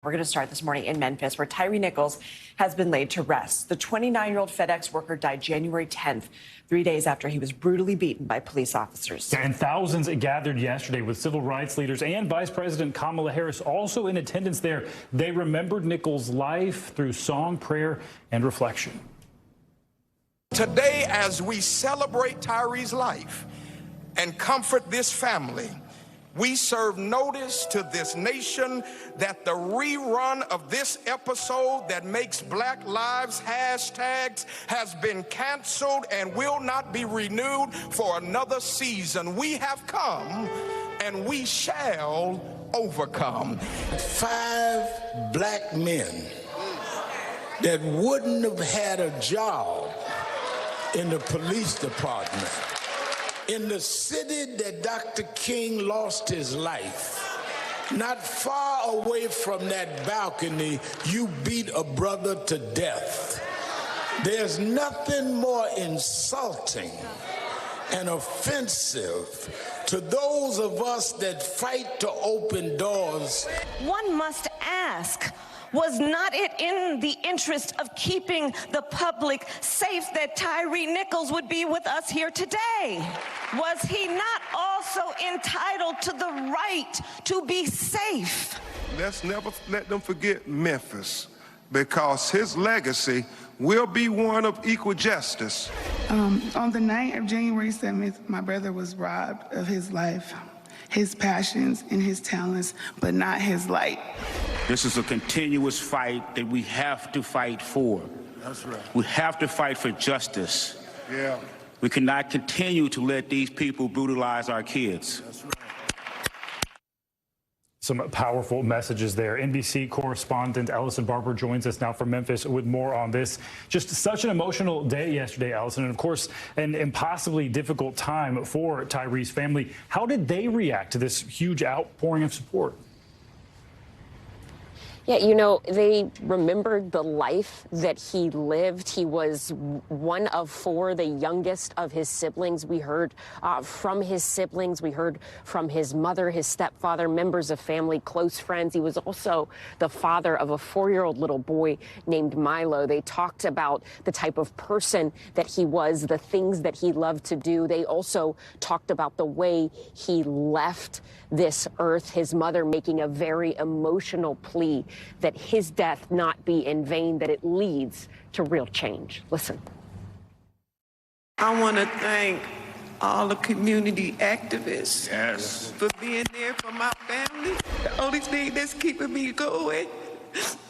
We're going to start this morning in Memphis, where Tyre Nichols has been laid to rest. The 29-year-old FedEx worker died January 10th, 3 days after he was brutally beaten by police officers. And thousands gathered yesterday with civil rights leaders and Vice President Kamala Harris also in attendance there. They remembered Nichols' life through song, prayer, and reflection. Today, as we celebrate Tyre's life and comfort this family, we serve notice to this nation that the rerun of this episode that makes Black Lives hashtags has been canceled and will not be renewed for another season. We have come and we shall overcome. 5 black men that wouldn't have had a job in the police department in the city that Dr. King lost his life. Not far away from that balcony, you beat a brother to death. There's nothing more insulting and offensive to those of us that fight to open doors. One must ask, was not it in the interest of keeping the public safe that Tyre Nichols would be with us here today? Was he not also entitled to the right to be safe? Let's never let them forget Memphis, because his legacy will be one of equal justice. On the night of January 7th, my brother was robbed of his life, his passions, and his talents, but not his light. This is a continuous fight that we have to fight for. That's right. We have to fight for justice. Yeah. We cannot continue to let these people brutalize our kids. That's right. Some powerful messages there. NBC correspondent Ellison Barber joins us now from Memphis with more on this. Just such an emotional day yesterday, Ellison, and of course, an impossibly difficult time for Tyre's family. How did they react to this huge outpouring of support? Yeah, you know, they remembered the life that he lived. He was one of 4, the youngest of his siblings. We heard from his siblings. We heard from his mother, his stepfather, members of family, close friends. He was also the father of a 4-year-old little boy named Milo. They talked about the type of person that he was, the things that he loved to do. They also talked about the way he left this earth, his mother making a very emotional plea that his death not be in vain, that it leads to real change. Listen. I want to thank all the community activists for being there for my family. The only thing that's keeping me going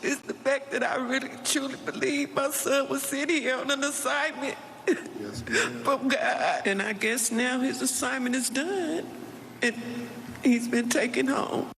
is the fact that I really truly believe my son was sitting here on an assignment from God. And I guess now his assignment is done and he's been taken home.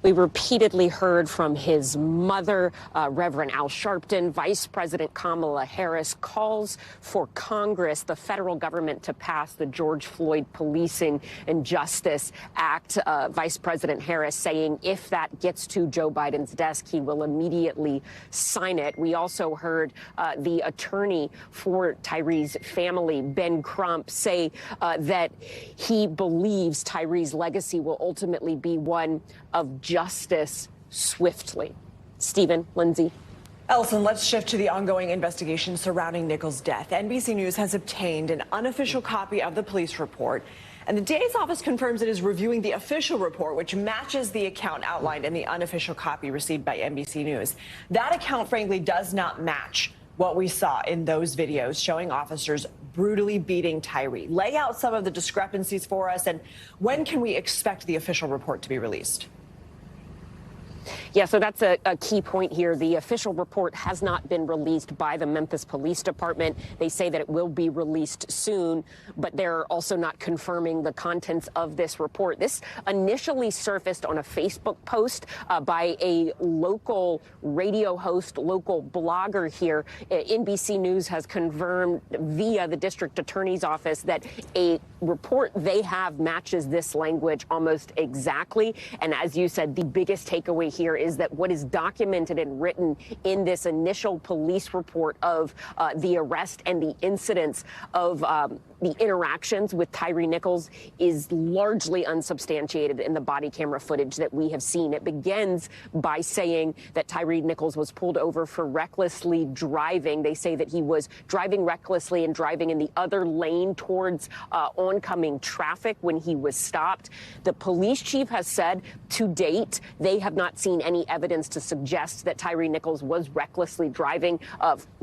We repeatedly heard from his mother, Reverend Al Sharpton. Vice President Kamala Harris calls for Congress, the federal government, to pass the George Floyd Policing and Justice Act. Vice President Harris saying if that gets to Joe Biden's desk, he will immediately sign it. We also heard the attorney for Tyre's family, Ben Crump, say that he believes Tyre's legacy will ultimately be one of justice swiftly. Stephen, Lindsay. Ellison, let's shift to the ongoing investigation surrounding Nichols' death. NBC News has obtained an unofficial copy of the police report, and the DA's office confirms it is reviewing the official report, which matches the account outlined in the unofficial copy received by NBC News. That account, frankly, does not match what we saw in those videos showing officers brutally beating Tyre. Lay out some of the discrepancies for us, and when can we expect the official report to be released? Yeah, so that's a key point here. The official report has not been released by the Memphis Police Department. They say that it will be released soon, but they're also not confirming the contents of this report. This initially surfaced on a Facebook post by a local radio host, local blogger here. NBC News has confirmed via the district attorney's office that a report they have matches this language almost exactly. And as you said, the biggest takeaway here is that what is documented and written in this initial police report of the arrest and the incidents of the interactions with Tyre Nichols is largely unsubstantiated in the body camera footage that we have seen. It begins by saying that Tyre Nichols was pulled over for recklessly driving. They say that he was driving recklessly and driving in the other lane towards oncoming traffic when he was stopped. The police chief has said to date they have not seen any evidence to suggest that Tyre Nichols was recklessly driving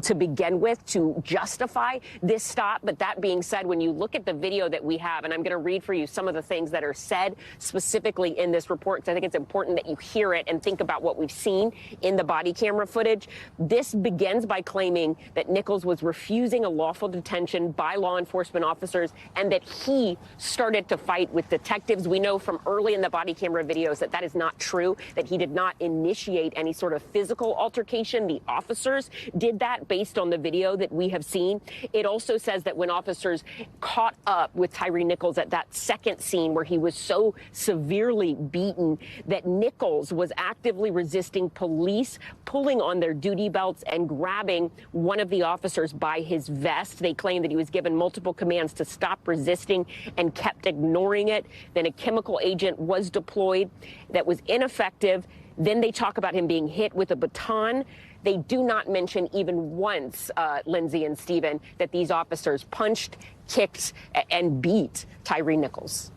to begin with to justify this stop. But that being said, when you look at the video that we have, and I'm going to read for you some of the things that are said specifically in this report, because I think it's important that you hear it and think about what we've seen in the body camera footage. This begins by claiming that Nichols was refusing a lawful detention by law enforcement officers and that he started to fight with detectives. We know from early in the body camera videos that that is not true, that he did not initiate any sort of physical altercation. The officers did that based on the video that we have seen. It also says that when officers caught up with Tyre Nichols at that second scene where he was so severely beaten, that Nichols was actively resisting police pulling on their duty belts and grabbing one of the officers by his vest. They claim that he was given multiple commands to stop resisting and kept ignoring it. Then a chemical agent was deployed that was ineffective. Then they talk about him being hit with a baton. They do not mention even once, Lindsay and Stephen, that these officers punched, kicked, and beat Tyre Nichols.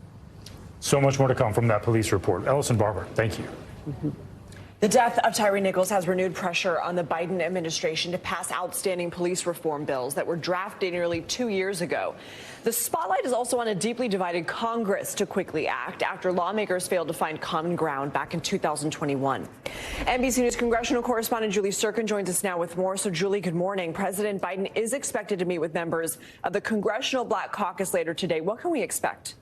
So much more to come from that police report. Ellison Barber, thank you. The death of Tyre Nichols has renewed pressure on the Biden administration to pass outstanding police reform bills that were drafted nearly 2 years ago. The spotlight is also on a deeply divided Congress to quickly act after lawmakers failed to find common ground back in 2021. NBC News congressional correspondent Julie Sirkin joins us now with more. So, Julie, good morning. President Biden is expected to meet with members of the Congressional Black Caucus later today. What can we expect?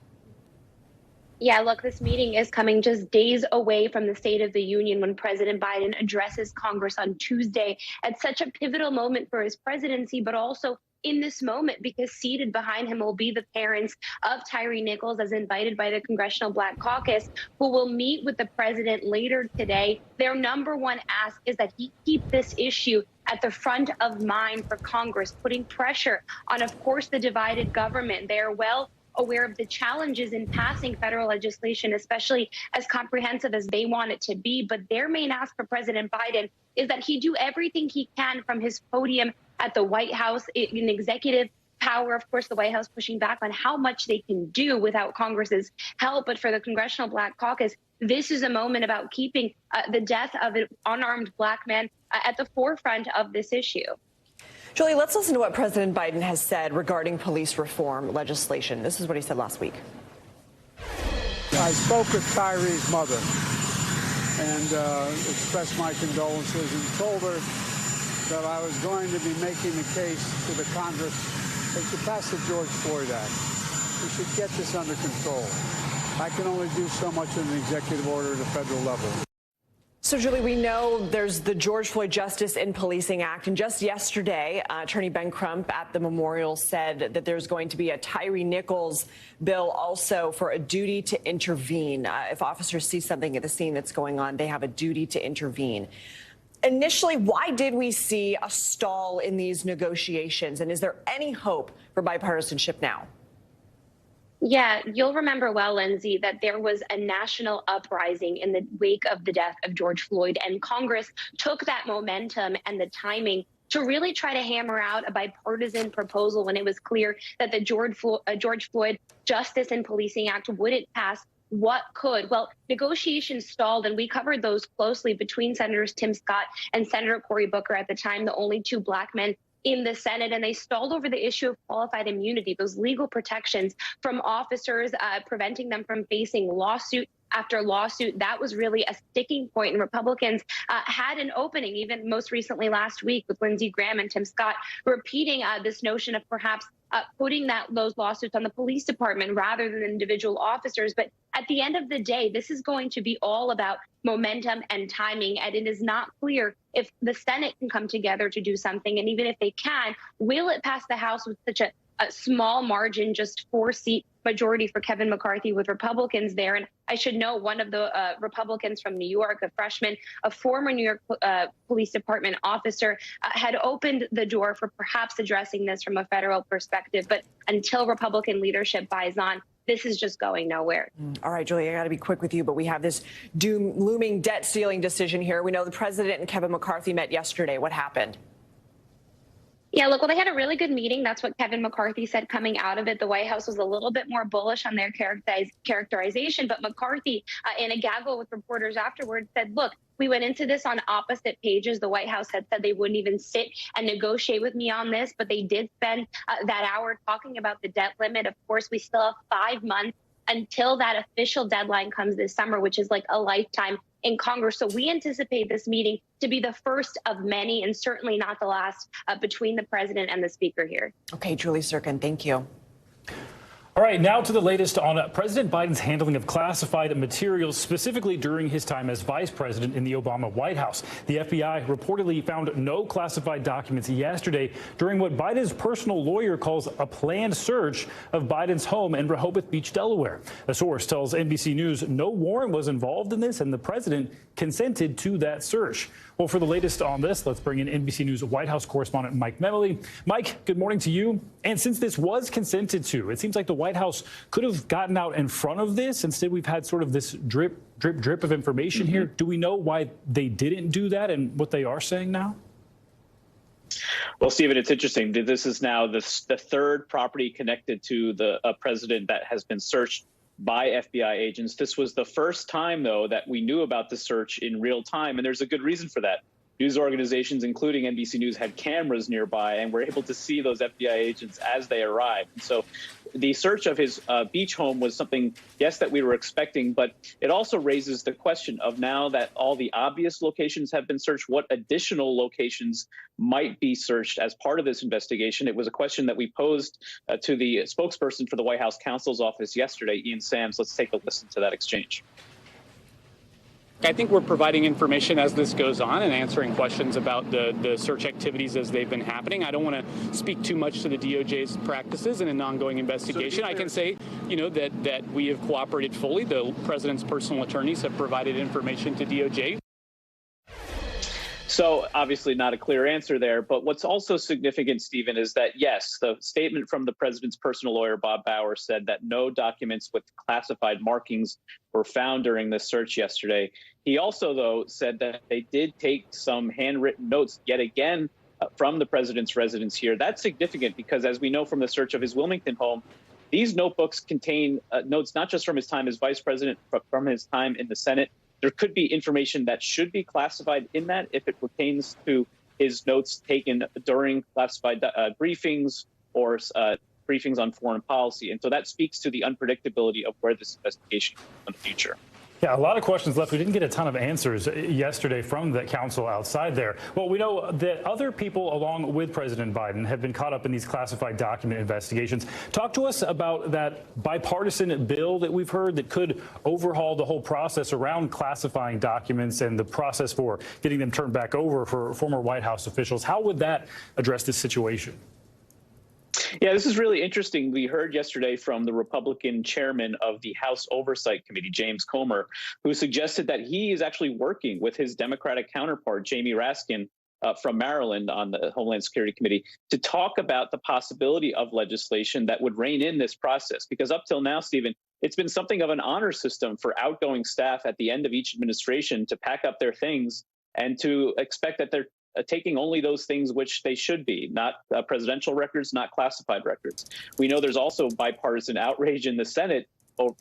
Yeah, look, this meeting is coming just days away from the State of the Union when President Biden addresses Congress on Tuesday at such a pivotal moment for his presidency, but also in this moment because seated behind him will be the parents of Tyre Nichols, as invited by the Congressional Black Caucus, who will meet with the president later today. Their number one ask is that he keep this issue at the front of mind for Congress, putting pressure on, of course, the divided government. They are well aware of the challenges in passing federal legislation, especially as comprehensive as they want it to be. But their main ask for President Biden is that he do everything he can from his podium at the White House in executive power. Of course, the White House pushing back on how much they can do without Congress's help. But for the Congressional Black Caucus, this is a moment about keeping the death of an unarmed Black man at the forefront of this issue. Julie, let's listen to what President Biden has said regarding police reform legislation. This is what he said last week. I spoke with Tyre's mother and expressed my condolences and told her that I was going to be making the case to the Congress that should pass the George Floyd Act. We should get this under control. I can only do so much in an executive order at a federal level. So, Julie, we know there's the George Floyd Justice in Policing Act. And just yesterday, Attorney Ben Crump at the memorial said that there's going to be a Tyre Nichols bill also for a duty to intervene. If officers see something at the scene that's going on, they have a duty to intervene. Initially, why did we see a stall in these negotiations? And is there any hope for bipartisanship now? Yeah, you'll remember well, Lindsay, that there was a national uprising in the wake of the death of George Floyd, and Congress took that momentum and the timing to really try to hammer out a bipartisan proposal when it was clear that the George Floyd Justice and Policing Act wouldn't pass. What could? Well, negotiations stalled, and we covered those closely between Senators Tim Scott and Senator Cory Booker, at the time the only two Black men in the Senate, and they stalled over the issue of qualified immunity, those legal protections from officers, preventing them from facing lawsuit after lawsuit. That was really a sticking point, and Republicans had an opening, even most recently last week, with Lindsey Graham and Tim Scott repeating this notion of perhaps putting those lawsuits on the police department rather than individual officers. But at the end of the day, this is going to be all about momentum and timing, and it is not clear if the Senate can come together to do something. And even if they can, will it pass the House with such a small margin, just 4-seat majority for Kevin McCarthy with Republicans there. And I should note one of the Republicans from New York, a freshman, a former New York Police Department officer, had opened the door for perhaps addressing this from a federal perspective. But until Republican leadership buys on, this is just going nowhere. All right, Julie, I got to be quick with you, but we have this looming debt ceiling decision here. We know the president and Kevin McCarthy met yesterday. What happened? Yeah, look, well, they had a really good meeting. That's what Kevin McCarthy said coming out of it. The White House was a little bit more bullish on their characterization, but McCarthy, in a gaggle with reporters afterwards, said, look, we went into this on opposite pages. The White House had said they wouldn't even sit and negotiate with me on this, but they did spend that hour talking about the debt limit. Of course, we still have 5 months until that official deadline comes this summer, which is like a lifetime in Congress. So we anticipate this meeting to be the first of many, and certainly not the last, between the president and the speaker here. Okay, Julie Sirkin, thank you. All right, now to the latest on President Biden's handling of classified materials, specifically during his time as vice president in the Obama White House. The FBI reportedly found no classified documents yesterday during what Biden's personal lawyer calls a planned search of Biden's home in Rehoboth Beach, Delaware. A source tells NBC News no warrant was involved in this, and the president consented to that search. Well, for the latest on this, let's bring in NBC News White House correspondent Mike Memoli. Mike, good morning to you. And since this was consented to, it seems like the White House could have gotten out in front of this. Instead, we've had sort of this drip of information here. Do we know why they didn't do that and what they are saying now? Well, Stephen, it's interesting. This is now the third property connected to the president that has been searched by FBI agents. This was the first time, though, that we knew about the search in real time, and there's a good reason for that. News organizations, including NBC News, had cameras nearby and were able to see those FBI agents as they arrived. And so the search of his beach home was something, yes, that we were expecting, but it also raises the question of, now that all the obvious locations have been searched, what additional locations might be searched as part of this investigation. It was a question that we posed to the spokesperson for the White House counsel's office yesterday, Ian Sams. Let's take a listen to that exchange. I think we're providing information as this goes on and answering questions about the search activities as they've been happening. I don't want to speak too much to the DOJ's practices in an ongoing investigation. I can say, that we have cooperated fully. The president's personal attorneys have provided information to DOJ. So obviously not a clear answer there. But what's also significant, Stephen, is that, yes, the statement from the president's personal lawyer, Bob Bauer, said that no documents with classified markings were found during this search yesterday. He also, though, said that they did take some handwritten notes yet again from the president's residence here. That's significant because, as we know from the search of his Wilmington home, these notebooks contain notes not just from his time as vice president, but from his time in the Senate. There could be information that should be classified in that if it pertains to his notes taken during classified briefings or briefings on foreign policy. And so that speaks to the unpredictability of where this investigation goes in the future. Yeah, a lot of questions left. We didn't get a ton of answers yesterday from the counsel outside there. Well, we know that other people along with President Biden have been caught up in these classified document investigations. Talk to us about that bipartisan bill that we've heard that could overhaul the whole process around classifying documents and the process for getting them turned back over for former White House officials. How would that address this situation? Yeah, this is really interesting. We heard yesterday from the Republican chairman of the House Oversight Committee, James Comer, who suggested that he is actually working with his Democratic counterpart, Jamie Raskin, from Maryland on the Homeland Security Committee, to talk about the possibility of legislation that would rein in this process. Because up till now, Stephen, it's been something of an honor system for outgoing staff at the end of each administration to pack up their things and to expect that they're taking only those things which they should be, not presidential records, not classified records. We know there's also bipartisan outrage in the Senate,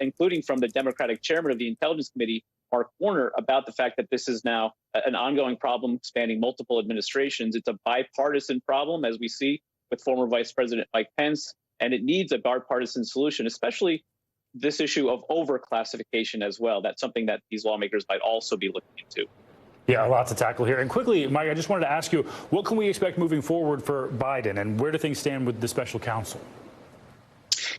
including from the Democratic chairman of the Intelligence Committee, Mark Warner, about the fact that this is now an ongoing problem spanning multiple administrations. It's a bipartisan problem, as we see with former Vice President Mike Pence, and it needs a bipartisan solution, especially this issue of overclassification as well. That's something that these lawmakers might also be looking into. Yeah, a lot to tackle here. And quickly, Mike, I just wanted to ask you, what can we expect moving forward for Biden, and where do things stand with the special counsel?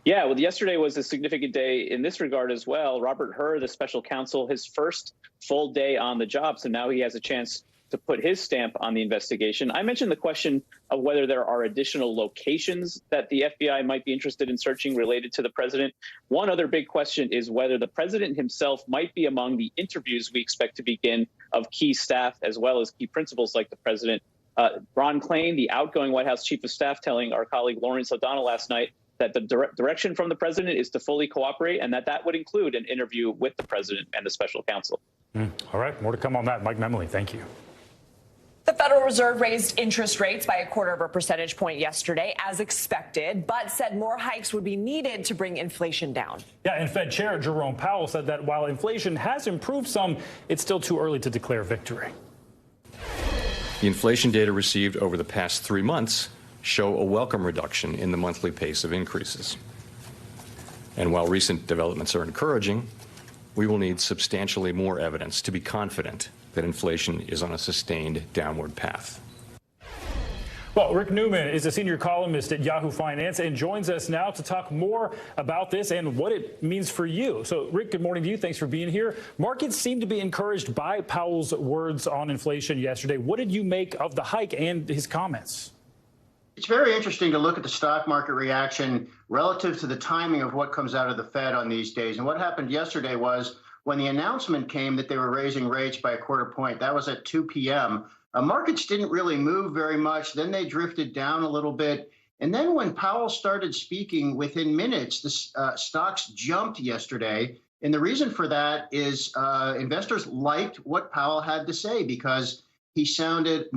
Yeah, well, yesterday was a significant day in this regard as well. Robert Hur, the special counsel, his first full day on the job. So now he has a chance to put his stamp on the investigation. I mentioned the question of whether there are additional locations that the FBI might be interested in searching related to the president. One other big question is whether the president himself might be among the interviews we expect to begin of key staff as well as key principals like the president. Ron Klain, the outgoing White House chief of staff, telling our colleague Lawrence O'Donnell last night that the direction from the president is to fully cooperate and that would include an interview with the president and the special counsel. All right, more to come on that. Mike Memoli, thank you. The Federal Reserve raised interest rates by 1/4 percentage point yesterday, as expected, but said more hikes would be needed to bring inflation down. Yeah, and Fed Chair Jerome Powell said that while inflation has improved some, it's still too early to declare victory. The inflation data received over the past 3 months show a welcome reduction in the monthly pace of increases. And while recent developments are encouraging, we will need substantially more evidence to be confident that inflation is on a sustained downward path. Well, Rick Newman is a senior columnist at Yahoo Finance and joins us now to talk more about this and what it means for you. So, Rick, good morning to you. Thanks for being here. Markets seem to be encouraged by Powell's words on inflation yesterday. What did you make of the hike and his comments? It's very interesting to look at the stock market reaction relative to the timing of what comes out of the Fed on these days. And what happened yesterday was when the announcement came that they were raising rates by 1/4 point, that was at 2 p.m., markets didn't really move very much. Then they drifted down a little bit. And then when Powell started speaking, within minutes, the stocks jumped yesterday. And the reason for that is investors liked what Powell had to say because he sounded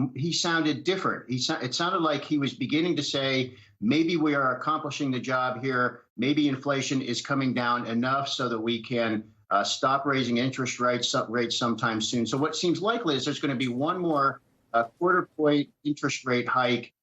different. It sounded like he was beginning to say, maybe we are accomplishing the job here. Maybe inflation is coming down enough so that we can stop raising interest rates sometime soon. So what seems likely is there's going to be one more 1/4 point interest rate hike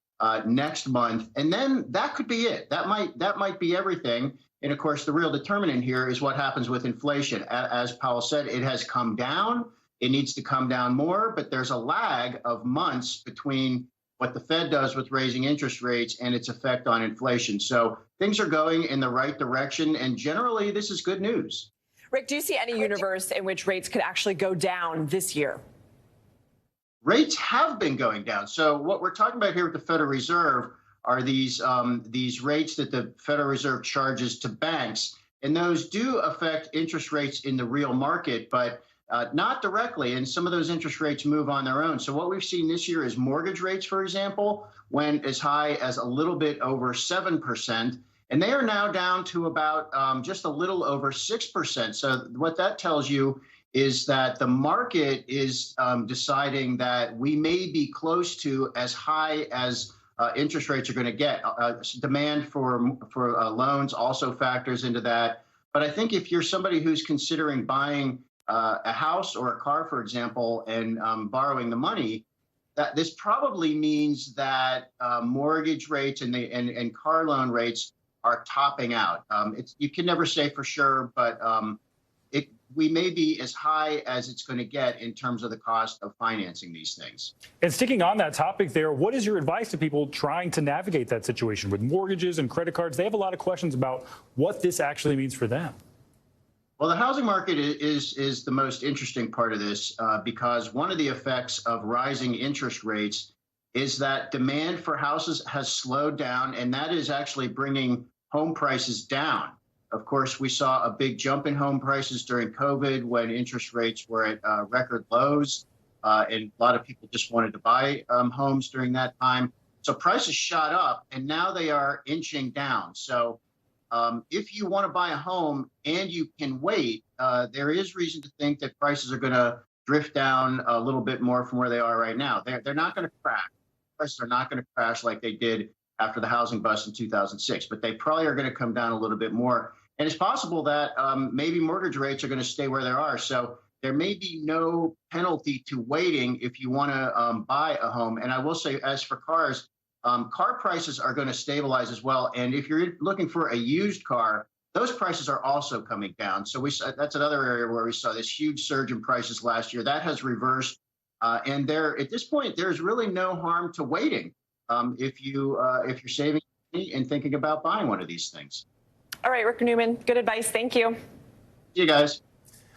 next month, and then that could be it. That might be everything. And of course, the real determinant here is what happens with inflation. As Powell said, it has come down. It needs to come down more, but there's a lag of months between what the Fed does with raising interest rates and its effect on inflation. So things are going in the right direction, and generally this is good news. Rick, do you see any universe in which rates could actually go down this year? Rates have been going down. So what we're talking about here with the Federal Reserve are these rates that the Federal Reserve charges to banks, and those do affect interest rates in the real market, but not directly, and some of those interest rates move on their own. So what we've seen this year is mortgage rates, for example, went as high as a little bit over 7%, and they are now down to about just a little over 6%. So what that tells you is that the market is deciding that we may be close to as high as interest rates are going to get. Demand for loans also factors into that. But I think if you're somebody who's considering buying a house or a car, for example, and borrowing the money, that this probably means that mortgage rates and car loan rates are topping out. You can never say for sure, but we may be as high as it's going to get in terms of the cost of financing these things. And sticking on that topic there, what is your advice to people trying to navigate that situation with mortgages and credit cards? They have a lot of questions about what this actually means for them. Well, the housing market is the most interesting part of this because one of the effects of rising interest rates is that demand for houses has slowed down, and that is actually bringing home prices down. Of course, we saw a big jump in home prices during COVID when interest rates were at record lows, and a lot of people just wanted to buy homes during that time. So prices shot up, and now they are inching down. So if you want to buy a home and you can wait, there is reason to think that prices are going to drift down a little bit more from where they are right now. They're not going to crash. Prices are not going to crash like they did after the housing bust in 2006, but they probably are going to come down a little bit more. And it's possible that maybe mortgage rates are going to stay where they are. So there may be no penalty to waiting if you want to buy a home. And I will say, as for cars, car prices are going to stabilize as well. And if you're looking for a used car, those prices are also coming down. So that's another area where we saw this huge surge in prices last year. That has reversed. And at this point, there's really no harm to waiting if you're saving money and thinking about buying one of these things. All right, Rick Newman, good advice. Thank you. See you guys.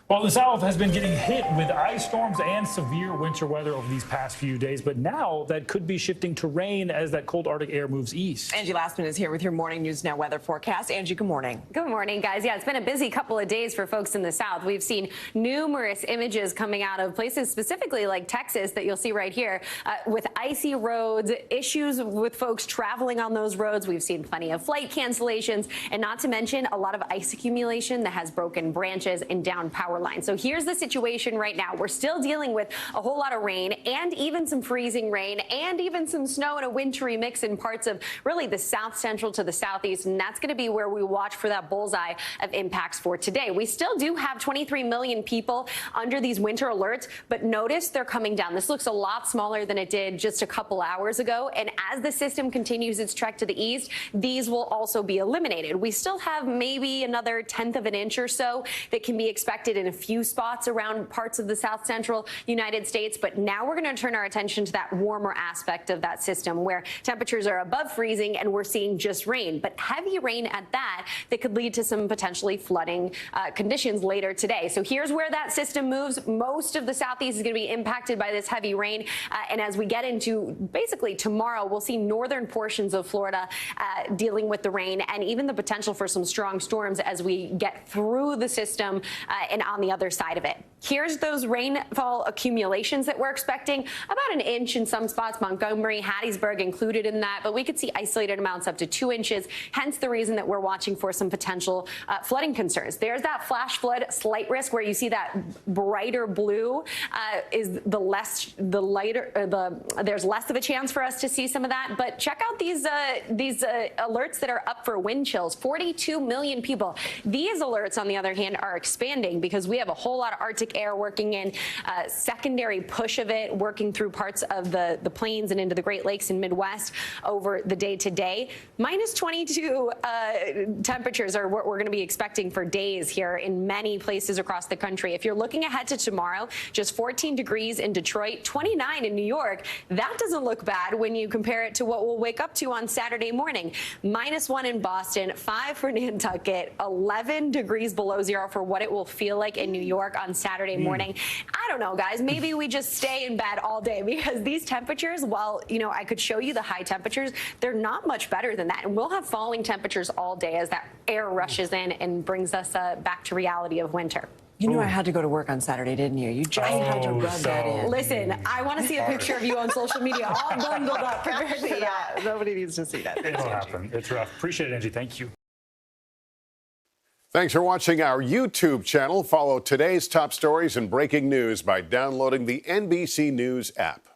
Well, the South has been getting hit with ice storms and severe winter weather over these past few days, but now that could be shifting to rain as that cold Arctic air moves east. Angie Lastman is here with your morning News Now weather forecast. Angie, good morning. Good morning, guys. Yeah, it's been a busy couple of days for folks in the South. We've seen numerous images coming out of places specifically like Texas that you'll see right here with icy roads, issues with folks traveling on those roads. We've seen plenty of flight cancellations, and not to mention a lot of ice accumulation that has broken branches and down power lines. So here's the situation right now. We're still dealing with a whole lot of rain and even some freezing rain and even some snow and a wintry mix in parts of really the south central to the southeast. And that's going to be where we watch for that bullseye of impacts for today. We still do have 23 million people under these winter alerts, but notice they're coming down. This looks a lot smaller than it did just a couple hours ago. And as the system continues its trek to the east, these will also be eliminated. We still have maybe another 1/10 of an inch or so that can be expected in a few spots around parts of the south central United States. But now we're going to turn our attention to that warmer aspect of that system where temperatures are above freezing and we're seeing just rain, but heavy rain at that could lead to some potentially flooding conditions later today. So here's where that system moves. Most of the southeast is going to be impacted by this heavy rain. And as we get into basically tomorrow, we'll see northern portions of Florida dealing with the rain and even the potential for some strong storms as we get through the system and on the other side of it. Here's those rainfall accumulations that we're expecting, about an inch in some spots, Montgomery, Hattiesburg included in that, but we could see isolated amounts up to 2 inches, hence the reason that we're watching for some potential flooding concerns. There's that flash flood slight risk where you see that brighter blue is there's less of a chance for us to see some of that, but check out these alerts that are up for wind chills. 42 million people. These alerts, on the other hand, are expanding because we have a whole lot of Arctic air working in, secondary push of it working through parts of the plains and into the Great Lakes and Midwest over the day today. Minus 22 temperatures are what we're going to be expecting for days here in many places across the country. If you're looking ahead to tomorrow, just 14 degrees in Detroit, 29 in New York. That doesn't look bad when you compare it to what we'll wake up to on Saturday morning. -1 in Boston, 5 for Nantucket, 11 degrees below zero for what it will feel like in New York on Saturday morning. I don't know, guys. Maybe we just stay in bed all day because these temperatures, while, you know, I could show you the high temperatures, they're not much better than that. And we'll have falling temperatures all day as that air rushes in and brings us back to reality of winter. You knew I had to go to work on Saturday, didn't you? You just had to rub that in. Listen, I want to see a picture of you on social media all bundled up. Nobody needs to see that. It'll happen. It's rough. Appreciate it, Angie. Thank you. Thanks for watching our YouTube channel. Follow today's top stories and breaking news by downloading the NBC News app.